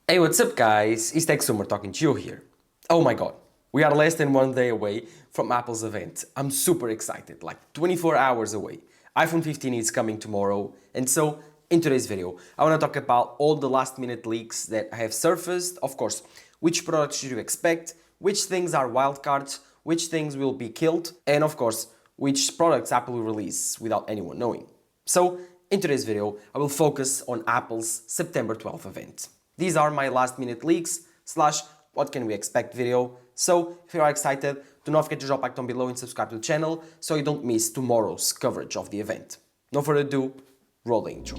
Hey, what's up guys? It's Tech Summer talking to you here. Oh my god, we are less than 1 day away from Apple's event. I'm super excited, like 24 hours away. iPhone 15 is coming tomorrow, and so in today's video, I want to talk about all the last minute leaks that have surfaced. Of course, which products should you expect, which things are wildcards, which things will be killed, and of course, which products Apple will release without anyone knowing. So, in today's video, I will focus on Apple's September 12th event. These are my last minute leaks slash what can we expect video. So if you are excited, do not forget to drop a like down below and subscribe to the channel so you don't miss tomorrow's coverage of the event. No further ado, roll the intro.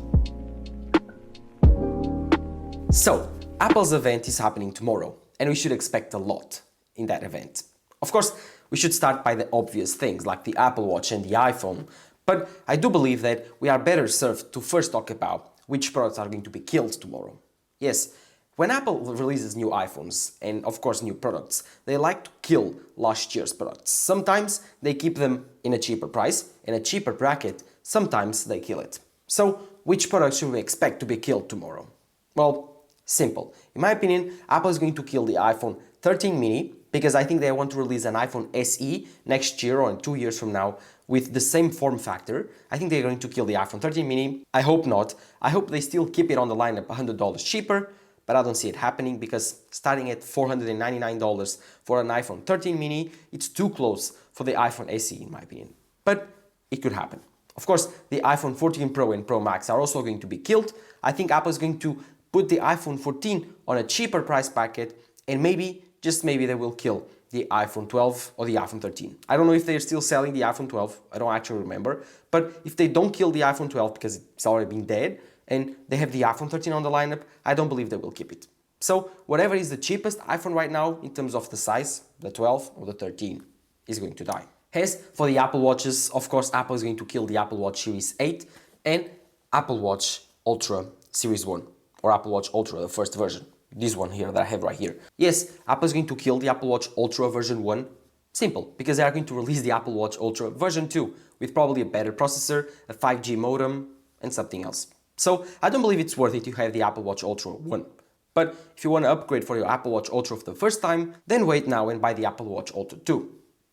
So, Apple's event is happening tomorrow and we should expect a lot in that event. Of course, we should start by the obvious things like the Apple Watch and the iPhone, but I do believe that we are better served to first talk about which products are going to be killed tomorrow. Yes, when Apple releases new iPhones and of course new products, they like to kill last year's products. Sometimes they keep them in a cheaper price, in a cheaper bracket, sometimes they kill it. So, which products should we expect to be killed tomorrow? Well, simple. In my opinion, Apple is going to kill the iPhone 13 mini because I think they want to release an iPhone SE next year or in 2 years from now with the same form factor. I think they're going to kill the iPhone 13 mini. I hope not. I hope they still keep it on the lineup $100 cheaper, but I don't see it happening because starting at $499 for an iPhone 13 mini, it's too close for the iPhone SE in my opinion. But it could happen. Of course, the iPhone 14 Pro and Pro Max are also going to be killed. I think Apple is going to put the iPhone 14 on a cheaper price packet and maybe, just maybe, they will kill the iPhone 12 or the iPhone 13. I don't know if they're still selling the iPhone 12, I don't actually remember, but if they don't kill the iPhone 12 because it's already been dead and they have the iPhone 13 on the lineup, I don't believe they will keep it. So whatever is the cheapest iPhone right now in terms of the size, the 12 or the 13, is going to die. As for the Apple Watches, of course Apple is going to kill the Apple Watch Series 8 and Apple Watch Ultra Series 1 or Apple Watch Ultra, the first version. This one here that I have right here. Yes, Apple is going to kill the Apple Watch Ultra version 1. Simple, because they are going to release the Apple Watch Ultra version 2 with probably a better processor, a 5G modem, and something else. So I don't believe it's worth it to have the Apple Watch Ultra 1. But if you want to upgrade for your Apple Watch Ultra for the first time, then wait now and buy the Apple Watch Ultra 2.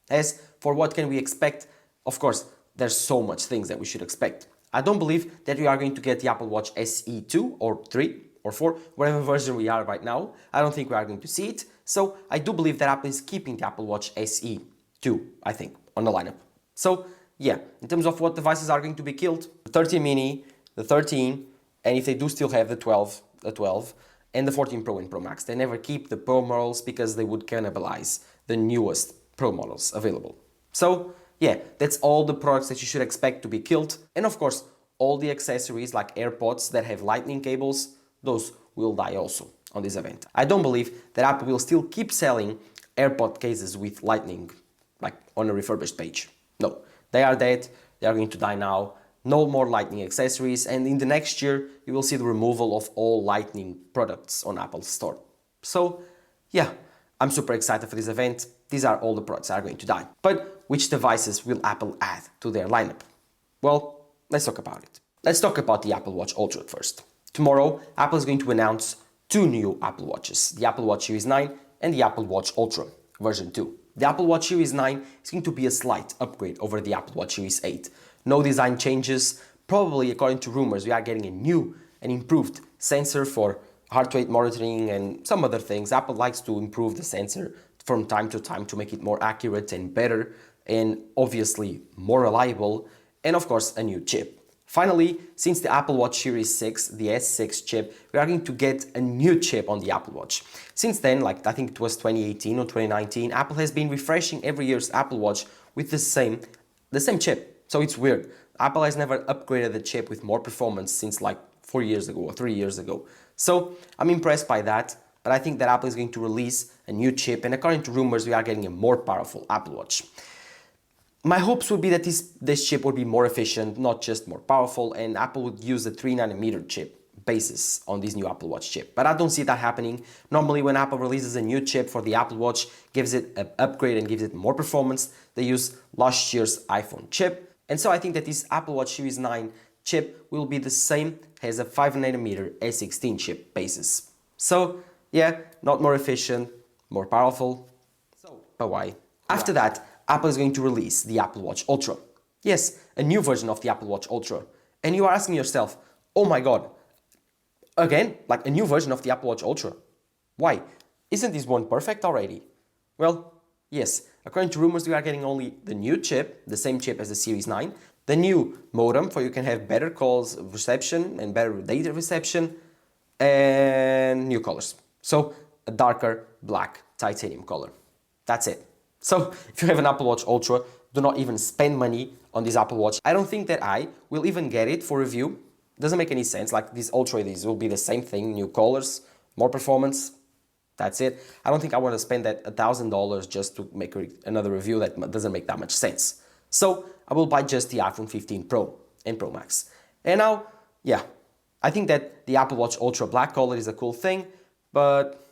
As for what can we expect, of course, there's so much things that we should expect. I don't believe that we are going to get the Apple Watch SE 2 or 3 or 4, whatever version we are right now. I don't think we are going to see it. So I do believe that Apple is keeping the Apple Watch SE 2, I think, on the lineup. So yeah, in terms of what devices are going to be killed, the 13 mini, the 13, and if they do still have the 12, and the 14 Pro and Pro Max. They never keep the Pro models because they would cannibalize the newest Pro models available. So yeah, that's all the products that you should expect to be killed. And of course, all the accessories like AirPods that have lightning cables, those will die also on this event. I don't believe that Apple will still keep selling AirPod cases with lightning, like on a refurbished page. No, they are dead, they are going to die now. No more lightning accessories, and in the next year, you will see the removal of all lightning products on Apple's store. So yeah, I'm super excited for this event. These are all the products that are going to die. But which devices will Apple add to their lineup? Well, let's talk about it. Let's talk about the Apple Watch Ultra first. Tomorrow, Apple is going to announce two new Apple Watches, the Apple Watch Series 9 and the Apple Watch Ultra version 2. The Apple Watch Series 9 is going to be a slight upgrade over the Apple Watch Series 8. No design changes. Probably, according to rumors, we are getting a new and improved sensor for heart rate monitoring and some other things. Apple likes to improve the sensor from time to time to make it more accurate and better and obviously more reliable, and of course a new chip. Finally, since the Apple Watch Series 6, the S6 chip, we are going to get a new chip on the Apple Watch. Since then, like I think it was 2018 or 2019, Apple has been refreshing every year's Apple Watch with the same chip. So it's weird. Apple has never upgraded the chip with more performance since like 4 years ago or 3 years ago. So I'm impressed by that, but I think that Apple is going to release a new chip, and according to rumors, we are getting a more powerful Apple Watch. My hopes would be that this chip would be more efficient, not just more powerful, and Apple would use a 3nm chip basis on this new Apple Watch chip. But I don't see that happening. Normally when Apple releases a new chip for the Apple Watch, gives it an upgrade and gives it more performance, they use last year's iPhone chip. And so I think that this Apple Watch Series 9 chip will be the same as a 5nm A16 chip basis. So yeah, not more efficient, more powerful. But why? After that, Apple is going to release the Apple Watch Ultra. Yes, a new version of the Apple Watch Ultra. And you are asking yourself, oh my god, again, like a new version of the Apple Watch Ultra. Why? Isn't this one perfect already? Well, yes, according to rumors, we are getting only the new chip, the same chip as the Series 9, the new modem, for you can have better calls reception and better data reception, and new colors. So, a darker black titanium color. That's it. So, if you have an Apple Watch Ultra, do not even spend money on this Apple Watch. I don't think that I will even get it for review. Doesn't make any sense. Like this Ultra, these will be the same thing, new colors, more performance. That's it. I don't think I want to spend that $1,000 just to make another review. That doesn't make that much sense. So I will buy just the iPhone 15 Pro and Pro Max. And now, yeah, I think that the Apple Watch Ultra black color is a cool thing, but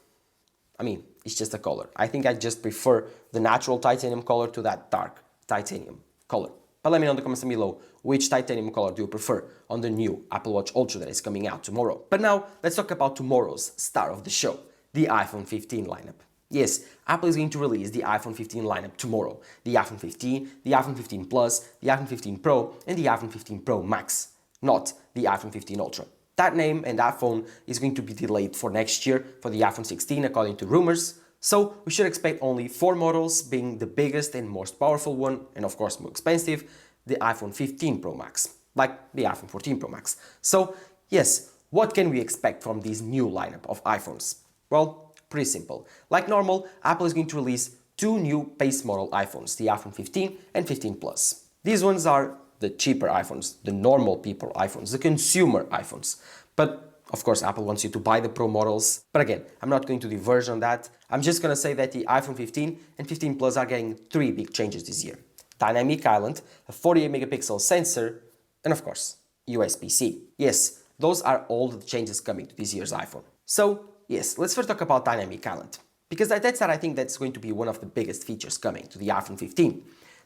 I mean, it's just a color. I think I just prefer the natural titanium color to that dark titanium color. But let me know in the comments below, which titanium color do you prefer on the new Apple Watch Ultra that is coming out tomorrow. But now, let's talk about tomorrow's star of the show, the iPhone 15 lineup. Yes, Apple is going to release the iPhone 15 lineup tomorrow. The iPhone 15, the iPhone 15 Plus, the iPhone 15 Pro, and the iPhone 15 Pro Max, not the iPhone 15 Ultra. That name and that phone is going to be delayed for next year for the iPhone 16 according to rumors. So we should expect only 4 models, being the biggest and most powerful one, and of course more expensive, the iPhone 15 Pro Max, like the iPhone 14 Pro Max. So yes, what can we expect from this new lineup of iPhones? Well, pretty simple. Like normal, Apple is going to release 2 new base model iPhones, the iPhone 15 and 15 Plus. These ones are the cheaper iPhones, the normal people iPhones, the consumer iPhones. But of course, Apple wants you to buy the Pro models. But again, I'm not going to diverge on that. I'm just going to say that the iPhone 15 and 15 Plus are getting 3 big changes this year. Dynamic Island, a 48 megapixel sensor, and of course, USB-C. Yes, those are all the changes coming to this year's iPhone. So, yes, let's first talk about Dynamic Island, because I think that's going to be one of the biggest features coming to the iPhone 15.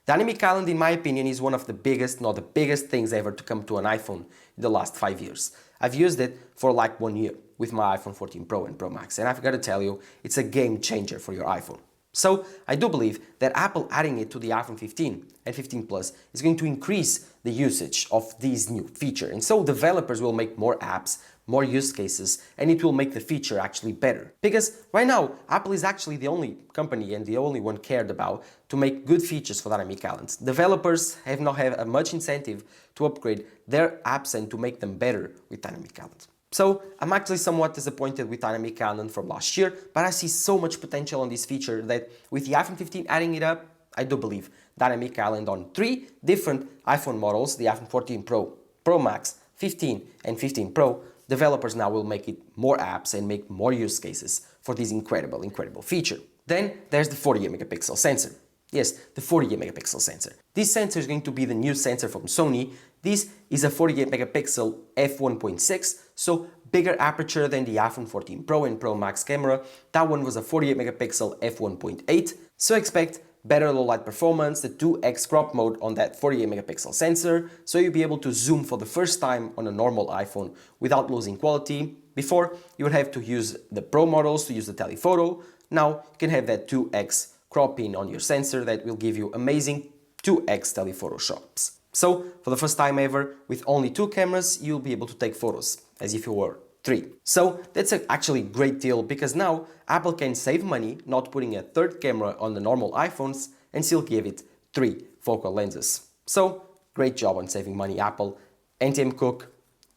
Dynamic Island, in my opinion, is one of the biggest, not the biggest things ever to come to an iPhone in the last 5 years. I've used it for like 1 year with my iPhone 14 Pro and Pro Max, and I've got to tell you, it's a game changer for your iPhone. So I do believe that Apple adding it to the iPhone 15 and 15 Plus is going to increase the usage of this new feature. And so developers will make more apps, more use cases, and it will make the feature actually better. Because right now, Apple is actually the only company and the only one cared about to make good features for Dynamic Islands. Developers have not had a much incentive to upgrade their apps and to make them better with Dynamic Island. So I'm actually somewhat disappointed with Dynamic Island from last year, but I see so much potential on this feature that with the iPhone 15 adding it up, I do believe Dynamic Island on 3 different iPhone models, the iPhone 14 Pro, Pro Max, 15 and 15 Pro, developers now will make it more apps and make more use cases for this incredible feature. Then there's the 48 megapixel sensor. Yes, the 48 megapixel sensor. This sensor is going to be the new sensor from Sony. This is a 48 megapixel f1.6, so bigger aperture than the iPhone 14 Pro and Pro Max camera. That one was a 48 megapixel f1.8, so expect better low light performance, the 2x crop mode on that 48 megapixel sensor, so you'll be able to zoom for the first time on a normal iPhone without losing quality. Before, you would have to use the Pro models to use the telephoto. Now you can have that 2x cropping on your sensor that will give you amazing 2x telephoto shots. So for the first time ever, with only 2 cameras, you'll be able to take photos as if you were 3. So that's actually a great deal, because now Apple can save money not putting a 3rd camera on the normal iPhones and still give it 3 focal lenses. So great job on saving money, Apple. And Tim Cook,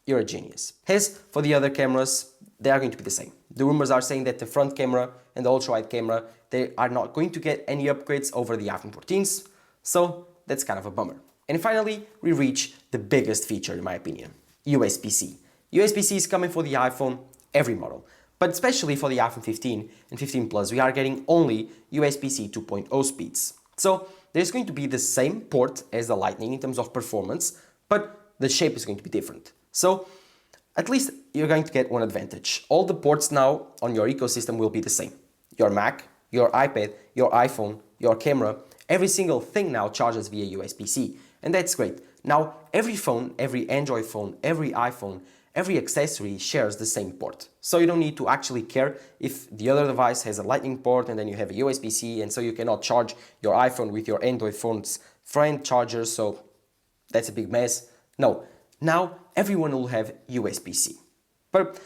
you're a genius. As for the other cameras, they are going to be the same. The rumors are saying that the front camera and the ultra-wide camera, they are not going to get any upgrades over the iPhone 14s, so that's kind of a bummer. And finally, we reach the biggest feature in my opinion, USB-C. USB-C is coming for the iPhone, every model, but especially for the iPhone 15 and 15 Plus, we are getting only USB-C 2.0 speeds. So there's going to be the same port as the Lightning in terms of performance, but the shape is going to be different. So at least you're going to get one advantage. All the ports now on your ecosystem will be the same. Your Mac, your iPad, your iPhone, your camera, every single thing now charges via USB-C. And that's great. Now, every phone, every Android phone, every iPhone, every accessory shares the same port. So you don't need to actually care if the other device has a lightning port and then you have a USB-C, and so you cannot charge your iPhone with your Android phone's friend charger, so that's a big mess. No, now everyone will have USB-C. But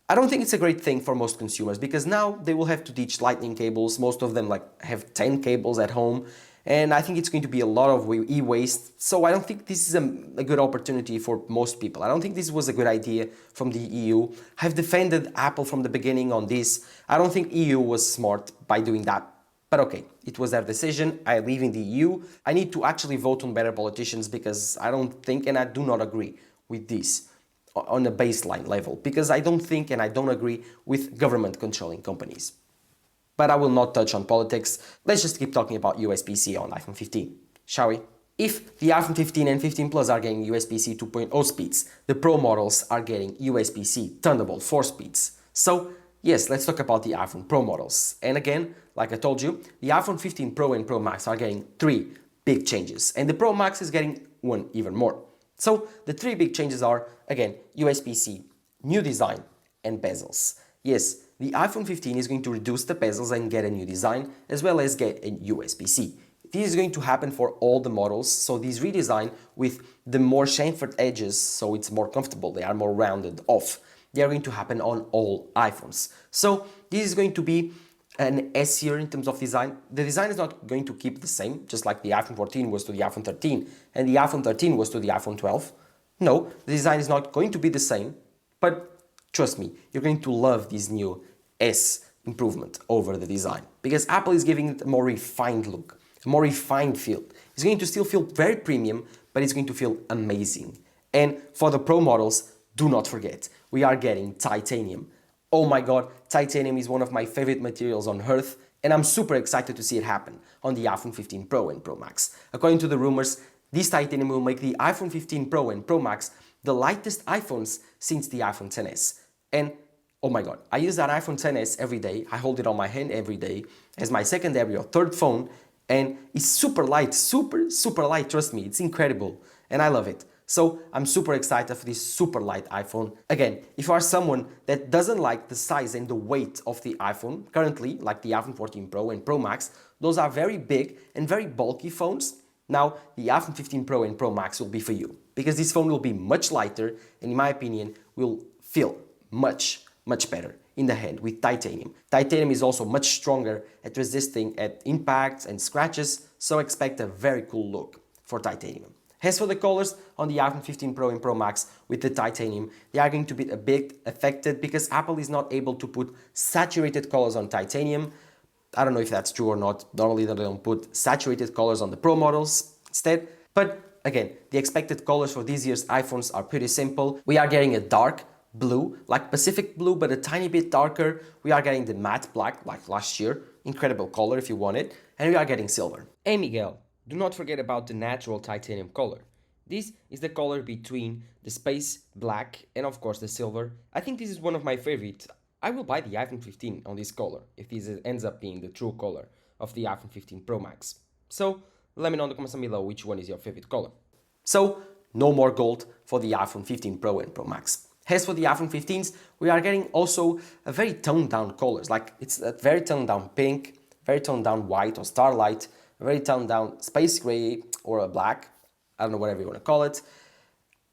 I don't think it's a great thing for most consumers, because now they will have to ditch lightning cables. Most of them have 10 cables at home, and I think it's going to be a lot of e-waste. So I don't think this is a good opportunity for most people. I don't think this was a good idea from the EU. I've defended Apple from the beginning on this. I don't think EU was smart by doing that. But okay, it was their decision. I live in the EU. I need to actually vote on better politicians, because I don't think and I do not agree with this on a baseline level, because I don't think and I don't agree with government controlling companies. But I will not touch on politics. Let's just keep talking about USB-C on iPhone 15, shall we? If the iPhone 15 and 15 Plus are getting USB-C 2.0 speeds, the Pro models are getting USB-C Thunderbolt 4 speeds. So yes, let's talk about the iPhone Pro models. And again, like I told you, the iPhone 15 Pro and Pro Max are getting 3 big changes, and the Pro Max is getting one even more. So the 3 big changes are, again, USB-C, new design, and bezels. Yes, the iPhone 15 is going to reduce the bezels and get a new design, as well as get a USB-C. This is going to happen for all the models, so this redesign with the more chamfered edges, so it's more comfortable, they are more rounded off. They are going to happen on all iPhones. So this is going to be an S-tier in terms of design. The design is not going to keep the same, just like the iPhone 14 was to the iPhone 13 and the iPhone 13 was to the iPhone 12. No, the design is not going to be the same, but trust me, you're going to love this new S improvement over the design, because Apple is giving it a more refined look, a more refined feel. It's going to still feel very premium, but it's going to feel amazing. And for the Pro models, do not forget, we are getting titanium. Oh my god, titanium is one of my favorite materials on earth, and I'm super excited to see it happen on the iPhone 15 Pro and Pro Max. According to the rumors, this titanium will make the iPhone 15 Pro and Pro Max the lightest iPhones since the iPhone XS. And oh my god, I use that iPhone XS every day. I hold it on my hand every day as my secondary or third phone, and it's super light, super light, trust me, it's incredible, and I love it. So I'm super excited for this super light iPhone. Again, if you are someone that doesn't like the size and the weight of the iPhone, currently, like the iPhone 14 Pro and Pro Max, those are very big and very bulky phones. Now, the iPhone 15 Pro and Pro Max will be for you, because this phone will be much lighter and in my opinion will feel much better in the hand with titanium. Titanium is also much stronger at resisting at impacts and scratches, so expect a very cool look for titanium. As for the colors on the iPhone 15 Pro and Pro Max with the titanium, they are going to be a bit affected because Apple is not able to put saturated colors on titanium. I don't know if that's true or not. Normally they don't put saturated colors on the Pro models instead. But again, the expected colors for this year's iPhones are pretty simple. We are getting a dark blue, like Pacific blue, but a tiny bit darker. We are getting the matte black, like last year. Incredible color if you want it. And we are getting silver. Hey Miguel, do not forget about the natural titanium color. This is the color between the space black and of course the silver. I think this is one of my favorites. I will buy the iPhone 15 on this color if this ends up being the true color of the iPhone 15 Pro Max. So let me know in the comments below which one is your favorite color. So no more gold for the iPhone 15 Pro and Pro Max. As for the iPhone 15s, we are getting also a very toned down colors, like it's a very toned down pink, very toned down white or starlight, a very toned down space gray or a black, I don't know, whatever you want to call it.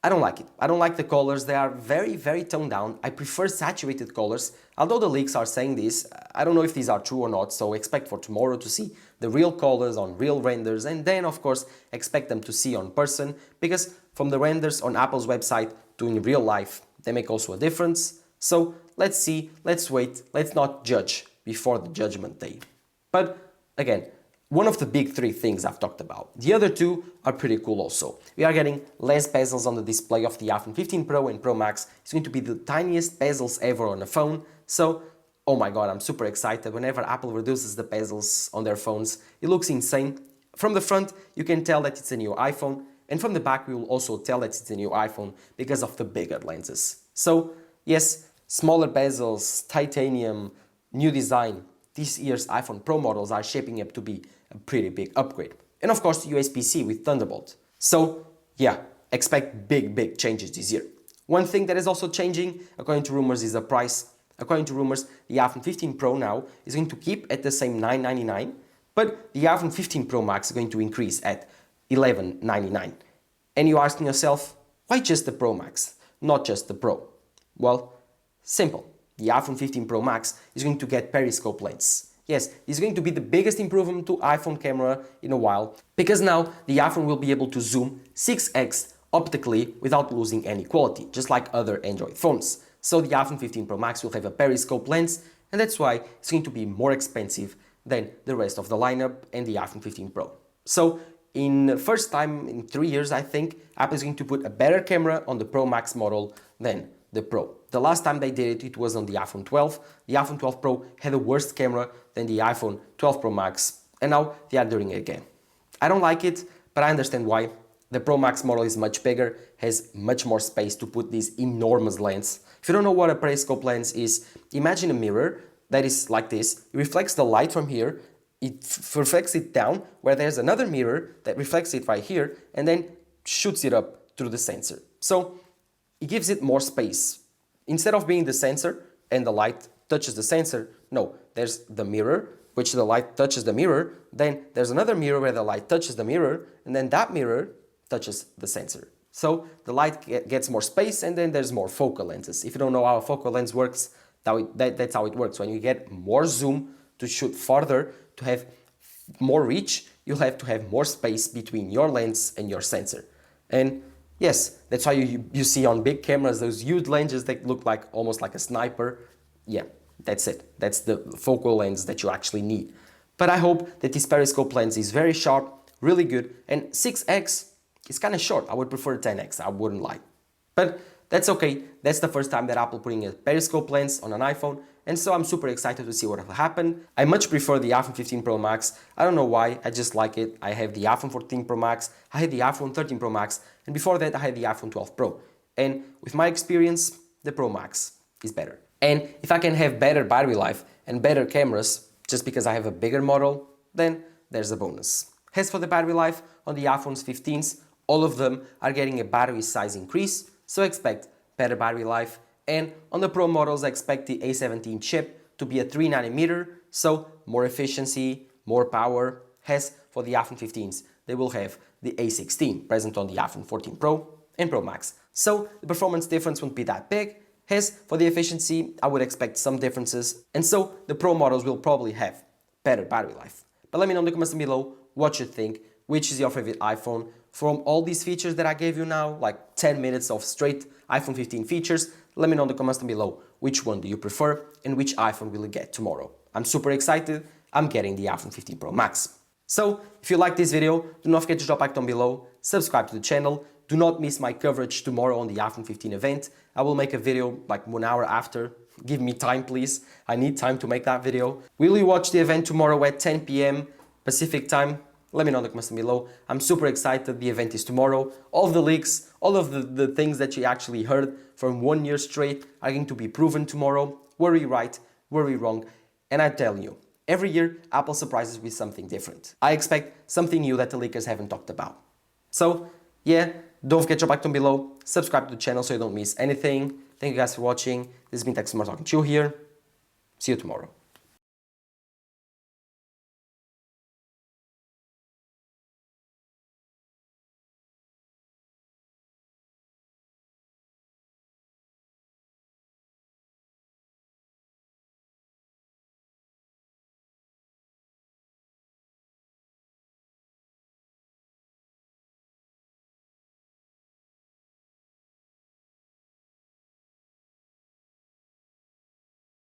I don't like it. I don't like the colors. They are very toned down. I prefer saturated colors. Although the leaks are saying this, I don't know if these are true or not, so expect for tomorrow to see the real colors on real renders, and then of course expect them to see on person, because from the renders on Apple's website to in real life, they make also a difference. So let's see, let's wait, let's not judge before the judgment day. But again, one of the big 3 things I've talked about. The other 2 are pretty cool also. We are getting less bezels on the display of the iPhone 15 Pro and Pro Max. It's going to be the tiniest bezels ever on a phone. So, oh my god, I'm super excited. Whenever Apple reduces the bezels on their phones, it looks insane. From the front, you can tell that it's a new iPhone. And from the back, we will also tell that it's a new iPhone because of the bigger lenses. So, yes, smaller bezels, titanium, new design. This year's iPhone Pro models are shaping up to be a pretty big upgrade. And of course, USB-C with Thunderbolt. So, yeah, expect big changes this year. One thing that is also changing, according to rumors, is the price. According to rumors, the iPhone 15 Pro now is going to keep at the same $999, but the iPhone 15 Pro Max is going to increase at $1199. And you're asking yourself, why just the Pro Max, not just the Pro? Well, simple. The iPhone 15 Pro Max is going to get Periscope Lens. Yes, it's going to be the biggest improvement to iPhone camera in a while, because now the iPhone will be able to zoom 6x optically without losing any quality, just like other Android phones. So the iPhone 15 Pro Max will have a Periscope lens, and that's why it's going to be more expensive than the rest of the lineup and the iPhone 15 Pro. So in the first time in 3 years, I think, Apple is going to put a better camera on the Pro Max model than the Pro. The last time they did it, it was on the iPhone 12. The iPhone 12 Pro had a worse camera than the iPhone 12 Pro Max, and now they are doing it again. I don't like it, but I understand why. The Pro Max model is much bigger, has much more space to put this enormous lens. If you don't know what a periscope lens is, imagine a mirror that is like this. It reflects the light from here, it reflects it down, where there's another mirror that reflects it right here, and then shoots it up through the sensor. So it gives it more space. Instead of being the sensor and the light touches the sensor, no, there's the mirror, which the light touches the mirror, then there's another mirror where the light touches the mirror, and then that mirror touches the sensor. So the light gets more space, and then there's more focal lenses. If you don't know how a focal lens works, that's how it works. When you get more zoom to shoot farther, to have more reach, you'll have to have more space between your lens and your sensor. And yes, that's why you see on big cameras those huge lenses that look like almost like a sniper. Yeah, that's it. That's the focal lens that you actually need. But I hope that this periscope lens is very sharp, really good, and 6x is kind of short. I would prefer 10x, I wouldn't lie. But that's okay. That's the first time that Apple putting a periscope lens on an iPhone, and so I'm super excited to see what will happen. I much prefer the iPhone 15 Pro Max. I don't know why, I just like it. I have the iPhone 14 Pro Max, I had the iPhone 13 Pro Max, and before that I had the iPhone 12 Pro. And with my experience, the Pro Max is better. And if I can have better battery life and better cameras just because I have a bigger model, then there's a bonus. As for the battery life, on the iPhones 15s, all of them are getting a battery size increase, so expect better battery life. And on the Pro models, I expect the A17 chip to be a 3nm, so more efficiency, more power. As for the iPhone 15s, they will have the A16 present on the iPhone 14 Pro and Pro Max. So the performance difference won't be that big. As for the efficiency, I would expect some differences, and so the Pro models will probably have better battery life. But let me know in the comments below what you think, which is your favorite iPhone. From all these features that I gave you now, like 10 minutes of straight iPhone 15 features, let me know in the comments below which one do you prefer and which iPhone will you get tomorrow. I'm super excited, I'm getting the iPhone 15 Pro Max. So, if you like this video, do not forget to drop a like down below, subscribe to the channel, do not miss my coverage tomorrow on the iPhone 15 event. I will make a video like 1 hour after. Give me time please, I need time to make that video. Will you watch the event tomorrow at 10 p.m. Pacific time? Let me know in the comments below. I'm super excited, the event is tomorrow. All of the leaks, all of the things that you actually heard from 1 year straight are going to be proven tomorrow. Were we right? Were we wrong? And I tell you, every year Apple surprises with something different. I expect something new that the leakers haven't talked about. So yeah, don't forget to drop a like down below, subscribe to the channel so you don't miss anything. Thank you guys for watching. This has been Tech Smart talking to you here. See you tomorrow.